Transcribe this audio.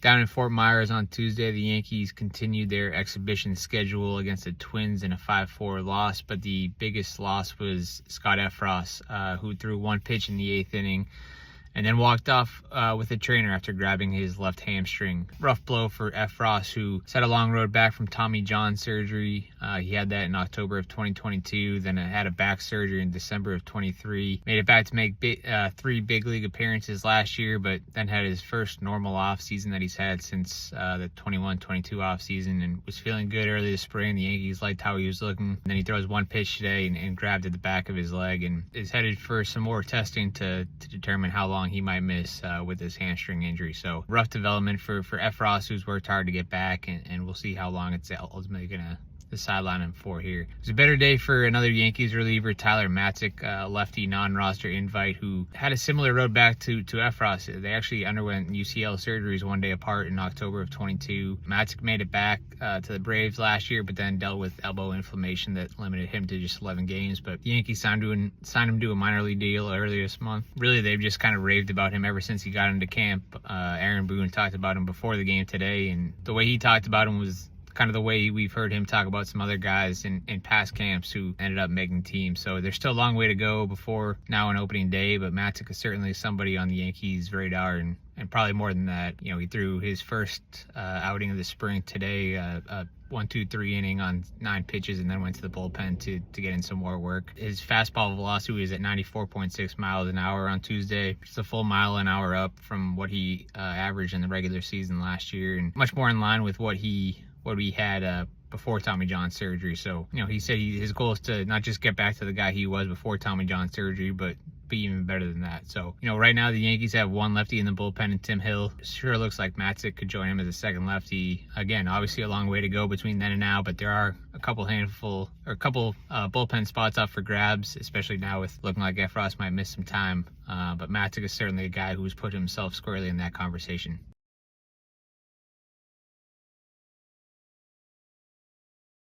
Down in Fort Myers on Tuesday, the Yankees continued their exhibition schedule against the Twins in a 5-4 loss, but the biggest loss was Scott Effross, who threw one pitch in the 8th inning and then walked off with a trainer after grabbing his left hamstring. Rough blow for Effross, who set a long road back from Tommy John surgery. He had that in October of 2022, then had a back surgery in December of 23. Made it back to make 3 big league appearances last year, but then had his first normal offseason that he's had since the 21-22 offseason, and was feeling good early this spring. The Yankees liked how he was looking. And then he throws one pitch today and grabbed at the back of his leg, and is headed for some more testing to determine how long he might miss with his hamstring injury. So rough development for Effross, who's worked hard to get back, and we'll see how long it's ultimately gonna sideline him for here. It was a better day for another Yankees reliever, Tyler Matzek, lefty non-roster invite, who had a similar road back to Effross. They actually underwent UCL surgeries one day apart in October of 22. Matzek made it back to the Braves last year, but then dealt with elbow inflammation that limited him to just 11 games. But the Yankees signed him to a minor league deal earlier this month. Really, they've just kind of raved about him ever since he got into camp. Aaron Boone talked about him before the game today, and the way he talked about him was kind of the way we've heard him talk about some other guys in past camps who ended up making teams. So there's still a long way to go before now and opening day, but Matzek is certainly somebody on the Yankees' radar, and probably more than that. You know, he threw his first outing of the spring today, a 1-2-3 inning on 9 pitches, and then went to the bullpen to get in some more work. His fastball velocity was at 94.6 miles an hour on Tuesday, just a full mile an hour up from what he averaged in the regular season last year, and much more in line with what he had before Tommy John surgery. So, you know, he said his goal is to not just get back to the guy he was before Tommy John surgery, but be even better than that. So, you know, right now the Yankees have one lefty in the bullpen, and Tim Hill. Sure looks like Matzek could join him as a second lefty. Again, obviously a long way to go between then and now, but there are a couple bullpen spots up for grabs, especially now with looking like Effross might miss some time. But Matzek is certainly a guy who's put himself squarely in that conversation.